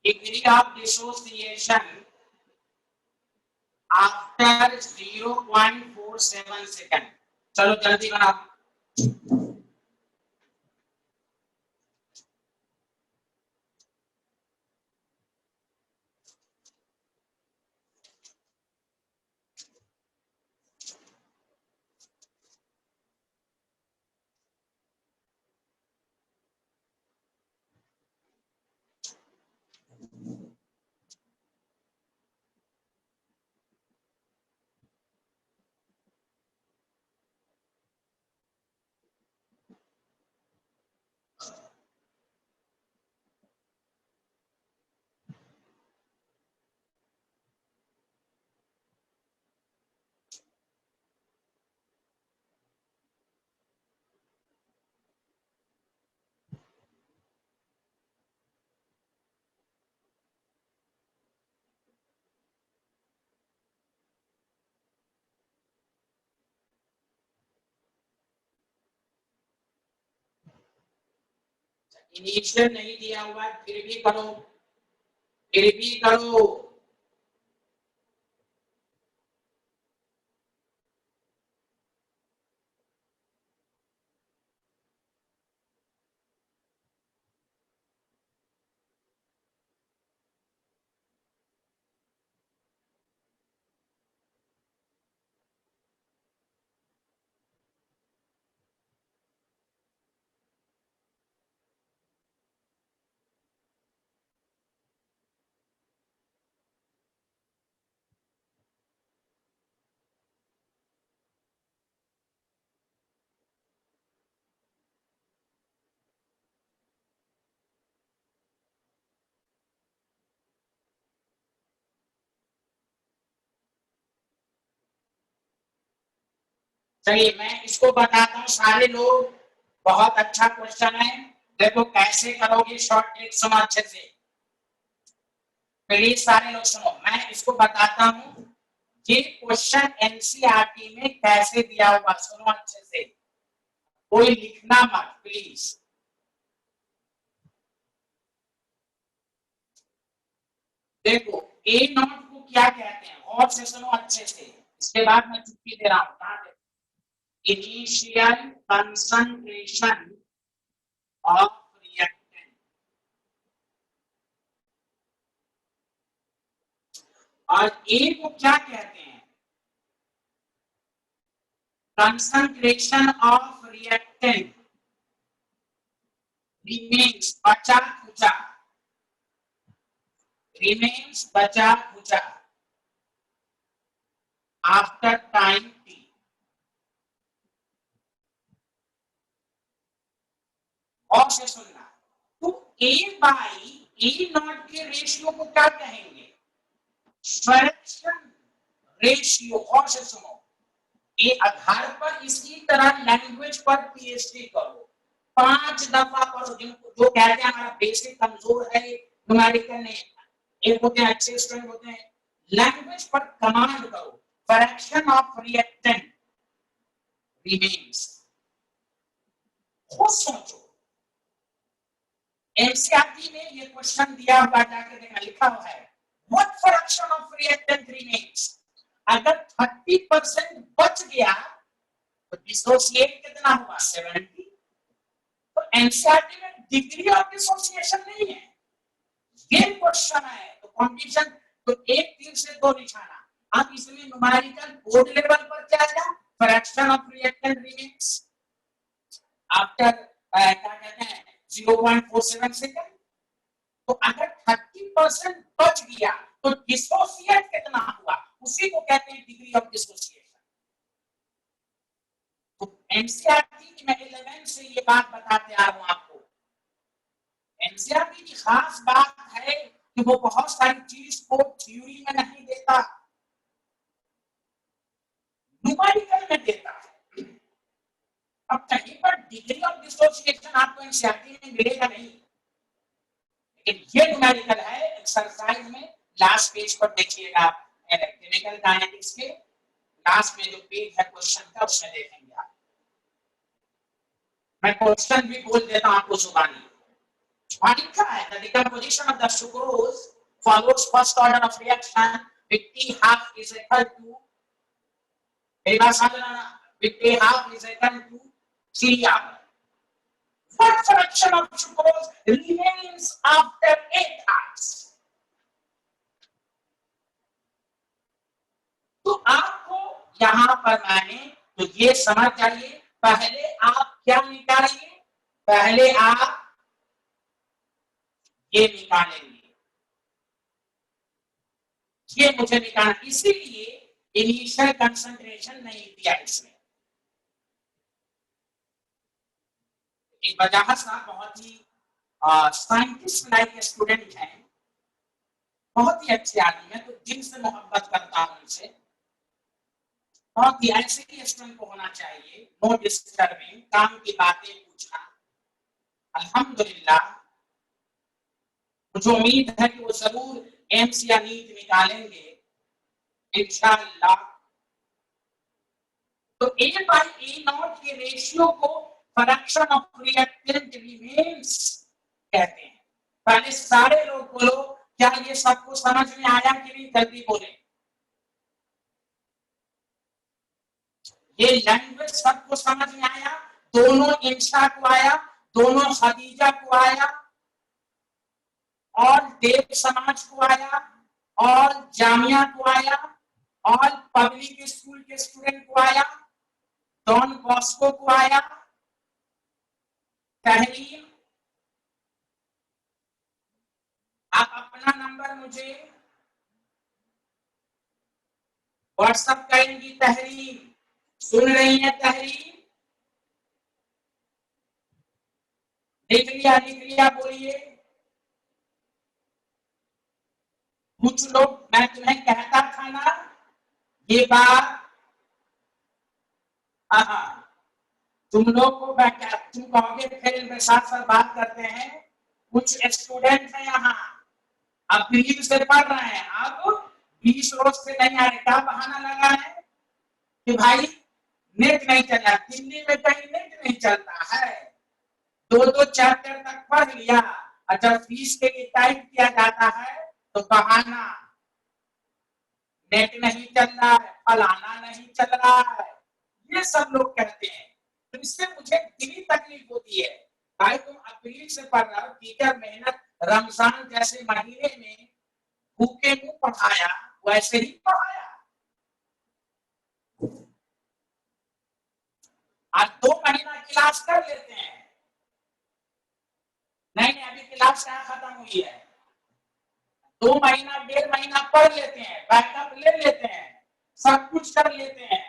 Degree of dissociation after 0.47 second. चलो जल्दी बनाओ। इनिशियल नहीं दिया हुआ, फिर भी करो, फिर भी करो। चलिए मैं इसको बताता हूँ, सारे लोग, बहुत अच्छा क्वेश्चन है। देखो कैसे करोगे, शॉर्ट ट्रिक सुनो अच्छे से, प्लीज सारे लोग सुनो, मैं इसको बताता हूँ। ये क्वेश्चन एनसीईआरटी में कैसे दिया हुआ, सुनो अच्छे से, कोई लिखना मत प्लीज। देखो ए नॉट को क्या कहते हैं, और से सुनो अच्छे से, इसके बाद मैं छुट्टी दे रहा हूँ। इनिशियल कंसंट्रेशन ऑफ रिएक्टेंट, और ए को क्या कहते हैं, कंसंट्रेशन ऑफ रिएक्टेंट रिमेन्स, बचा खुचा, remains बचा खुचा after time t। और से सुनना, तो a बाई ए नॉट के रेशियो को क्या कहेंगे? Fraction ratio. और से सुनो, ये आधार पर इसी तरह लैंग्वेज पर पीएचडी करो, 5 दफा पढ़ो। जिनको जो कहते हैं हमारा बेसिक कमजोर है न्यूमेरिकल नहीं, एक होते हैं अच्छे स्टूडेंट होते हैं, लैंग्वेज पर कमांड करो। Fraction of reactant remains. खुद सोचो, एनसीईआरटी में ये क्वेश्चन दिया हुआ, जाकर देखना, लिखा हुआ है what fraction of reactant remains. अगर 30% बच गया तो डिसोसिएट कितना हुआ? 70। तो एनसीईआरटी में डिग्री ऑफ डिसोसिएशन नहीं है, ये क्वेश्चन है। तो कंडीशन, तो एक तीर से दो निशाना। अब इसमें न्यूमेरिकल बोर्ड लेवल पर क्या आया? Fraction of reactant remains after क्या कहते हैं 0.47 सेकंड। तो अगर 30% बच गया तो डिसोसिएट कितना हुआ? उसी को कहते हैं डिग्री ऑफ डिसोसिएशन। तो एनसीईआरटी की मैं 11 से ये बात बताते आ रहा हूं आपको। एनसीईआरटी की खास बात है कि वो बहुत सारी चीज को थ्योरी में नहीं देता, न्यूमेरिकल में देता है। अब कहीं पर डिग्री ऑफ डिसोसिएशन आपको एनसीईआरटी में मिलेगा नहीं, लेकिन ये न्यूमेरिकल है। एक्सरसाइज में लास्ट पेज पर देखिएगा, केमिकल काइनेटिक्स के लास्ट में जो पेज है क्वेश्चन का, उसमें देखेंगे आप। मैं क्वेश्चन भी बोल देता हूं आपको जुबानी। लिखा है the decomposition of the sucrose follows first order of reaction with T half is equal to, मेरी बात समझ लेना, with T half is equal to 3R। What fraction of sucrose remains after 8 hours? तो आपको यहां पर मैंने तो ये समझ चाहिए, पहले आप क्या निकालेंगे? पहले आप ये निकालेंगे, ये मुझे निकालना, इसीलिए इनिशियल कंसंट्रेशन नहीं दिया इसमें। एक वजह साहब बहुत ही साइंटिस्ट लाइक स्टूडेंट हैं, बहुत ही अच्छे आदमी है, तो दिल से मोहब्बत करता हूं उनसे। बहुत ही ऐसे ही स्टूडेंट को होना चाहिए, नो डिस्टर्बिंग, काम की बातें पूछना। अल्हम्दुलिल्लाह मुझे उम्मीद है कि वो जरूर एम्स या नीट निकालेंगे इंशाअल्लाह। तो A बाई ए नॉट के रेशियो को फ्रैक्शन ऑफ रिएक्टेंट रिमेन्स कहते हैं। पहले सारे लोग बोलो, क्या ये सबको समझ में आया कि नहीं? जल्दी बोले। ये लैंग्वेज सबको समझ में आया? दोनों इंशा को आया, दोनों खदीजा को आया, और देव समाज को आया, और जामिया को आया, और पब्लिक स्कूल के स्टूडेंट को आया, डॉन बॉस्को को आया, तहरीर। आप अपना नंबर मुझे व्हाट्सएप करेंगी। तहरीर सुन रही है? तहरीर लिख लिया, बोलिए। कुछ लोग, मैं तुम्हें कहता था ना ये बात, तुम लोग को तुम कहोगे फिर इनके साथ साथ बात करते हैं। कुछ स्टूडेंट हैं यहाँ, अप्रैल से पढ़ रहे हैं, अब 20 रोज से नहीं आ रहे। क्या बहाना लगा है कि भाई नेट नहीं चला? दिल्ली में कहीं नेट नहीं चलता है। 2-2 चैप्टर तक पढ़ लिया, और जब फीस के लिए टाइप किया जाता है तो बहाना, नेट नहीं चल रहा है, फलाना नहीं चल रहा है, ये सब लोग कहते हैं। तो इससे मुझे दिली तकलीफ होती है। भाई तुम अप्रैल से पढ़ रहे हो, टीचर मेहनत रमजान जैसे महीने में भूखे मुंह पढ़ाया, वैसे ही पढ़ाया। आज 2 महीना क्लास कर लेते हैं। नहीं, अभी क्लास कहाँ खत्म हुई है? 2 महीना 1.5 महीना पढ़ लेते हैं, बैकअप ले लेते हैं, सब कुछ कर लेते हैं,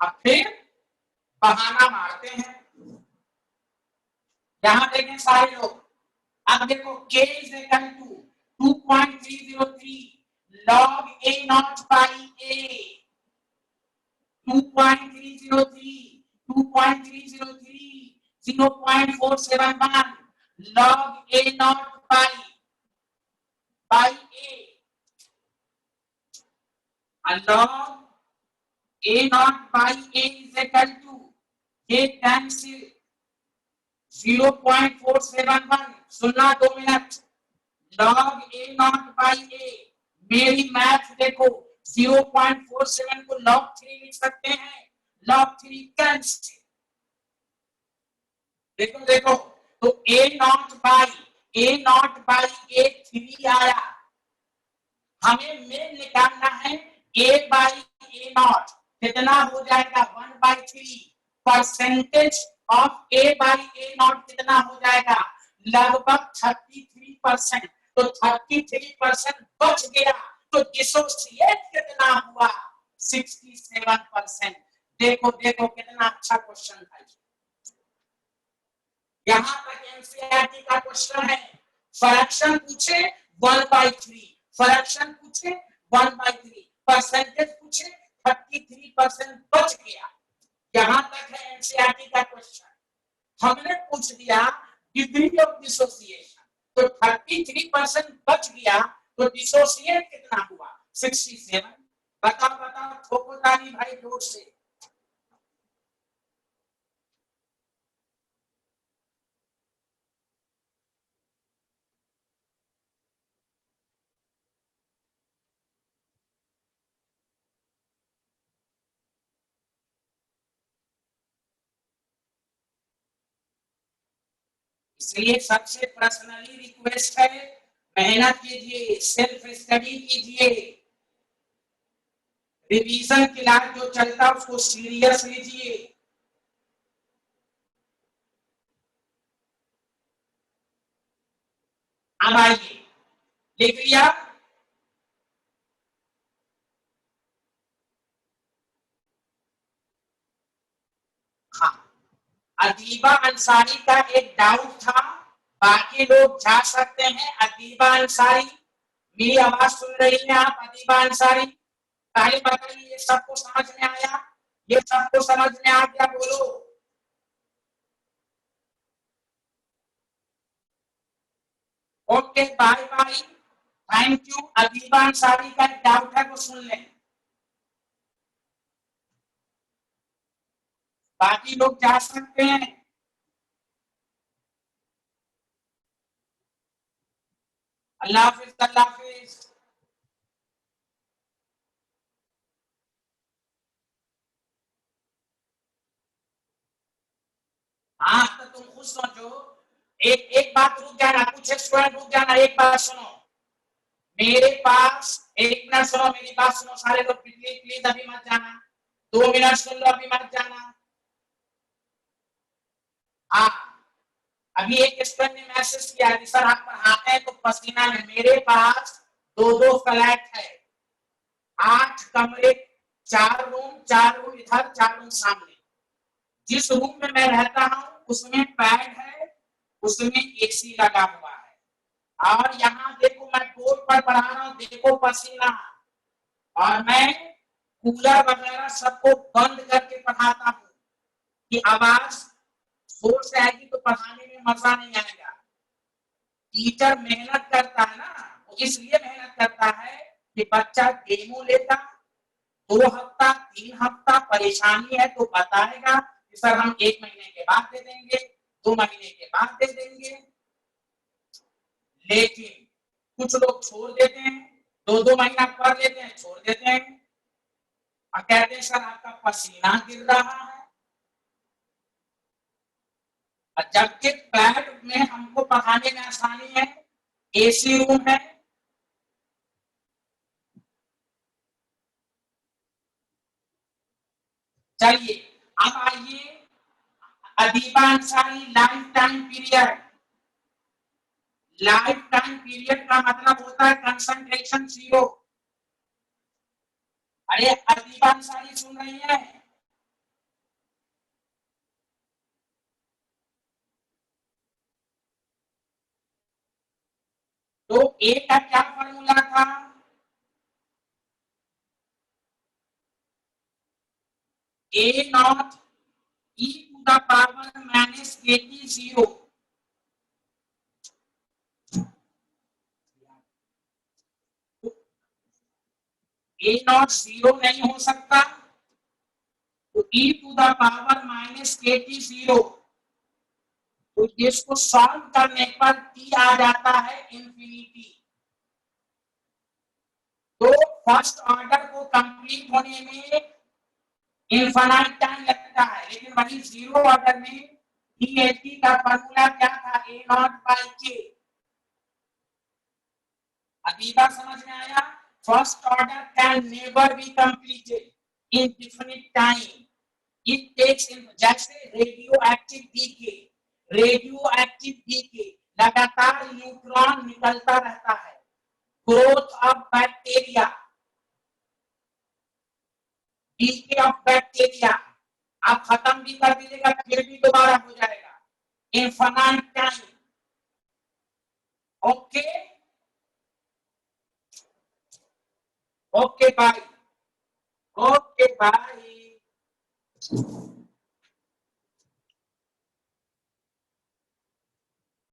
अब फिर बहाना मारते हैं। यहां देखें सारे लोग, अब देखो k is equal to 2.303 log a naught by a, 2.303 2.303 0.471 log a naught by a, and log a naught by a is equal to a times 0.471, सुनना 2 minute, log a naught by a, मेरी math देखो 0.47 को log 3 लिख सकते हैं, log 3 cancel, देखो देखो, तो a naught by a 3 आया, हमें मेन निकालना है a by a naught, कितना हो जाएगा 1/3, percentage of a by a naught कितना हो जाएगा लगभग 33%, तो 33% बच गया, तो डिसोसिएट कितना हुआ 67%। देखो देखो कितना अच्छा क्वेश्चन था, यहां तक एनसीईआरटी का क्वेश्चन है, फ्रैक्शन पूछे 1/3, फ्रैक्शन पूछे 1/3, परसेंटेज पूछे 33% बच गया, यहां तक है एनसीईआरटी का क्वेश्चन। हमने पूछ दिया डिग्री ऑफ डिसोसिएशन, तो 33% बच गया, तो डिसोसिएट कितना हुआ 67। बताओ बताओ, ठोको ताली भाई जोर से। इसलिए सबसे पर्सनली रिक्वेस्ट है, मेहनत कीजिए, सेल्फ स्टडी कीजिए, रिवीजन क्लास जो चलता है उसको सीरियस लीजिए। अब आइए, लिख लिया, हाँ, अदीबा अंसारी का एक डाउट था, बाकी लोग जा सकते हैं। अदीबा अंसारी, मेरी आवाज सुन रही हैं आप? अदीबा अंसारी, पहले बताइए ये सबको समझ में आया? ये सबको समझ में आ गया? बोलो। Okay, bye bye, thank you. Adiba Ansari का एक डाउट है, वो सुन लें, बाकी लोग जा सकते हैं। अल्लाह हाफिज, अल्लाह हाफिज। हाँ, तो तुम खुद सोचो, एक एक बात रुक जाना, कुछ स्टूडेंट रुक जाना, एक बात सुनो, मेरे पास, एक मिनट सुनो, मेरी बात सुनो सारे लोग, प्लीज प्लीज अभी मत जाना, 2 मिनट सुन लो, अभी मत जाना। हाँ, अभी एक स्टूडेंट ने मैसेज किया कि सर आप पढ़ाते हैं तो पसीना में, मेरे पास 2 फ्लैट है, 8 कमरे, 4 रूम इधर, 4 रूम सामने, जिस रूम में मैं रहता हूँ उसमें पैड है, उसमें एसी लगा हुआ है, और यहाँ देखो मैं बोर्ड पर पढ़ा रहा हूँ, देखो पसीना, और मैं कूलर वगैरह सबको बंद करके पढ़ाता हूँ कि आवाज जोर से आएगी तो पढ़ाने में मजा नहीं आएगा। टीचर मेहनत करता है ना, तो इसलिए मेहनत करता है कि बच्चा डेमो लेगा, 2 हफ्ता 3 हफ्ता परेशानी है तो बताएगा कि सर हम 1 महीने के बाद दे देंगे, 2 महीने के बाद दे देंगे, लेकिन कुछ लोग छोड़ देते हैं, 2 महीना पढ़ लेते हैं, छोड़ देते हैं, और कहते हैं सर आपका पसीना गिर रहा है, जबकि फ्लैट में हमको पढ़ाने में आसानी है, एसी रूम है। चलिए अब आइए, Adiba Ansari life time period, life time period का मतलब होता है कंसंट्रेशन 0। अरे अदीबा अंसारी सुन रही है? तो ए का क्या फॉर्मूला था? A nought e to the power minus k t 0। A nought 0 नहीं हो सकता, तो e to the power minus k t 0। तो इसको सॉल्व करने पर टी आ जाता है इंफिनिटी। तो फर्स्ट ऑर्डर को कंप्लीट होने में इनफाइनाइट टाइम लगता है, लेकिन वही जीरो ऑर्डर में डीएटी का फॉर्मूला क्या था? ए नॉट बाई के। अदीबा समझ में आया? First order can never be completed in definite time. It takes in, जैसे radioactive decay, radioactive decay लगातार न्यूट्रॉन निकलता रहता है। Growth of bacteria, decay of bacteria आप खत्म भी कर दीजिएगा फिर भी दोबारा हो जाएगा, infinite time. Okay okay bye, okay bye.